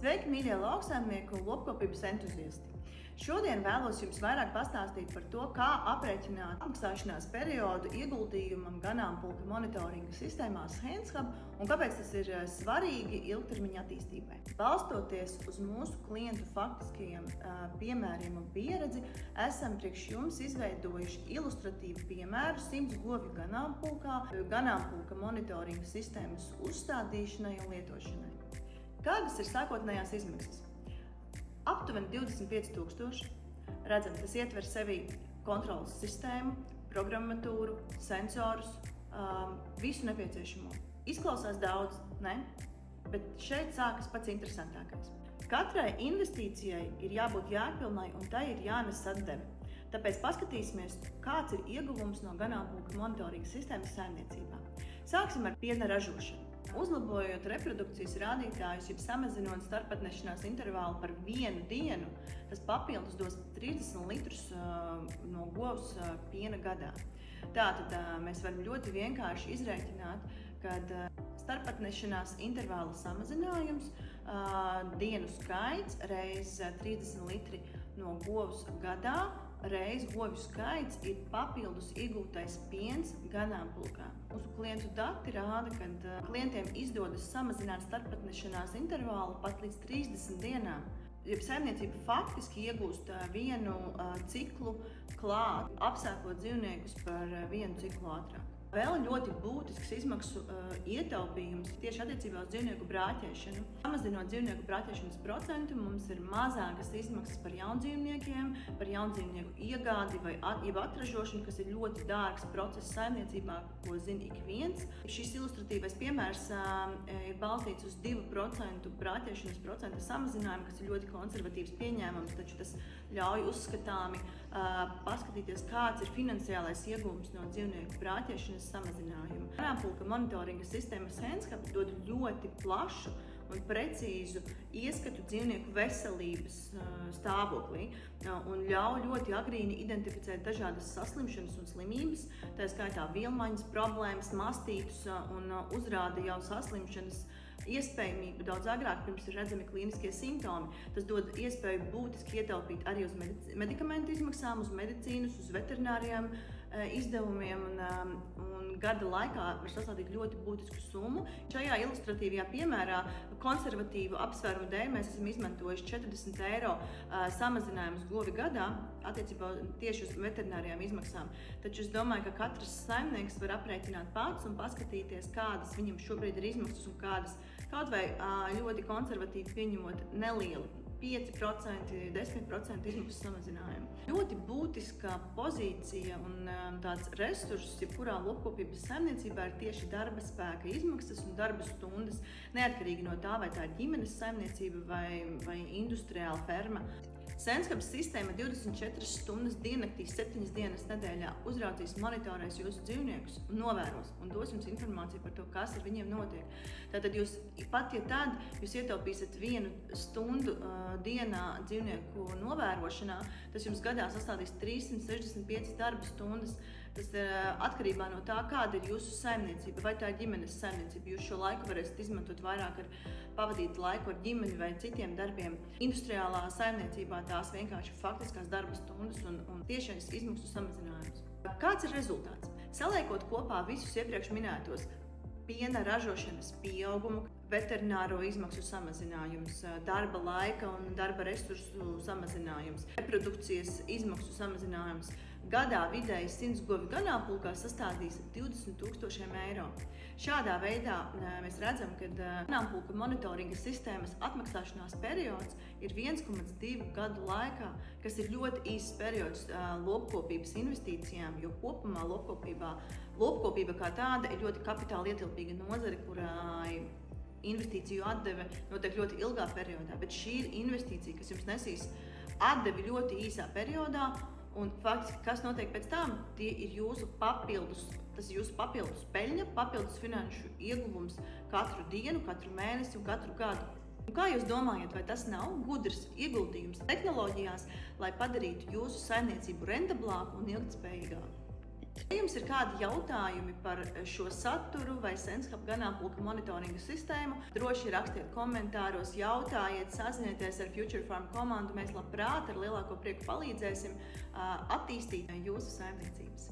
Sveiki, mīļie lauksaimnieku un lopkopības entuziasti! Šodien vēlos jums vairāk pastāstīt par to, kā aprēķināt apmaksāšanās periodu ieguldījumam ganāmpulka monitoringa sistēmās HandsHub un kāpēc tas ir svarīgi ilgtermiņa attīstībai. Balstoties uz mūsu klientu faktiskajiem piemēriem un pieredzi, esam priekš jums izveidojuši ilustratīvu piemēru 100 govju ganāmpulka monitoringa sistēmas uzstādīšanai un lietošanai. Kādas ir sākotnējās izmaksas? Aptuveni 25 000. Redzam, tas ietver sevī kontroles sistēmu, programmatūru, sensorus, visu nepieciešamo. Izklausās daudz, ne? Bet šeit sākas pats interesantākais. Katrai investīcijai ir jābūt jēgpilnai un tai ir jānes atdeve. Tāpēc paskatīsimies, kāds ir ieguvums no ganāmpulka monitoringa sistēmas saimniecībā. Sāksim ar piena ražošanu. Uzlabojot reprodukcijas rādītājus, jeb samazinot starpatnešanās intervālu par vienu dienu, tas papildus dos 30 litrus no govs piena gadā. Tātad mēs varam ļoti vienkārši izrēķināt, kad starpatnešanās intervāla samazinājums, dienu skaits reiz 30 litri no govs gadā, reiz govju skaits ir papildus iegūtais piens ganāmpulkā. Mūsu klientu dati rāda, ka klientiem izdodas samazināt starpatnešanās intervālu pat līdz 30 dienām. Ja saimniecība faktiski iegūst vienu ciklu klāt, apsākot dzīvniekus par vienu ciklu ātrāk. Vēl ļoti būtisks izmaksu ietaupījums tieši attiecībā uz dzīvnieku brāķēšanu. Samazinot dzīvnieku brāķēšanas procentu, mums ir mazākas izmaksas par jaundzīvniekiem, par jaundzīvnieku iegādi vai atražošanu, kas ir ļoti dārgs process saimniecībā, ko zina ik viens. Šis ilustratīvais piemērs ir balstīts uz 2% brāķēšanas procenta samazinājumu, kas ir ļoti konservatīvs pieņēmums, taču tas ļauj uzskatāmi paskatīties, kāds ir finansiālais ieguvums no dzīvnieku brāķēšanas samazinājumu. Ganāmpulka monitoringa sistēmas HandsHub dod ļoti plašu un precīzu ieskatu dzīvnieku veselības stāvoklī un ļauj ļoti agrīni identificēt dažādas saslimšanas un slimības, tā skaitā vielmaiņas problēmas, mastītus un uzrāda jau saslimšanas iespējamību daudz agrāk, pirms ir redzami klīniskie simptomi. Tas dod iespēju būtiski ietaupīt arī uz medikamentu izmaksām, uz medicīnas, uz veterinārijām izdevumiem un gada laikā var sastādīt ļoti būtisku summu. Šajā ilustratīvajā piemērā konservatīvu apsvērumu dēļ mēs esam izmantojuši 40 eiro samazinājumus govi gadā attiecībā tieši uz veterinārijām izmaksām. Taču es domāju, ka katrs saimnieks var aprēķināt pats un paskatīties, kādas viņam šobrīd ir izmaksas un kādas kaut vai ļoti konservatīvi pieņemot nelielu 5%, 10% izmaksu samazinājumu. Ļoti būtiska pozīcija un tāds resurss, jebkurā lopkopības saimniecībā ir tieši darba spēka izmaksas un darba stundas, neatkarīgi no tā, vai tā ir ģimenes saimniecība vai industriāla ferma. HandsHub sistēma 24 stundas diennaktī, 7 dienas nedēļā uzraudzīs, monitorēs jūsu dzīvniekus un novēros un dos jums informāciju par to, kas ar viņiem notiek. Tātad jūs, pat ja tad jūs ietaupīsiet 1 stundu dienā dzīvnieku novērošanā, tas jums gadā sastādīs 365 darba stundas. Tas ir atkarībā no tā, kāda ir jūsu saimniecība, vai tā ir ģimenes saimniecība. Jūs šo laiku varēsiet izmantot vairāk pavadīt laiku ar ģimeni vai citiem darbiem. Industriālā saimniecībā tās vienkārši faktiskās darba stundas un tiešais izmaksu samazinājums. Kāds ir rezultāts? Saliekot kopā visus iepriekš minētos piena ražošanas pieaugumu, veterināro izmaksu samazinājums, darba laika un darba resursu samazinājums, reprodukcijas izmaksu samazinājums, gadā vidēji 100 govju ganāmpulkā sastādīs 20 000 eiro. Šādā veidā mēs redzam, ka ganāmpulka monitoringa sistēmas atmaksāšanās periods ir 1,2 gadu laikā, kas ir ļoti īsts periods lopkopības investīcijām, jo kopumā lopkopība kā tāda ir ļoti kapitāla ietilpīga nozare, kurai investīciju atdeve notiek ļoti ilgā periodā, bet šī ir investīcija, kas jums nesīs atdevi ļoti īsā periodā, un faktiski, kas notiek pēc tam, tie ir jūsu papildus peļņa, papildus finanšu ieguvums katru dienu, katru mēnesi un katru gadu. Un kā jūs domājat, vai tas nav gudrs ieguldījums tehnoloģijās, lai padarītu jūsu saimniecību rentablāku un ilgtspējīgāku? Ja jums ir kādi jautājumi par šo saturu vai Senshub ganāmpulka monitoringa sistēmu, droši rakstiet komentāros, jautājiet, sazinieties ar Future Farm komandu. Mēs labprāt ar lielāko prieku palīdzēsim attīstīt jūsu saimniecības.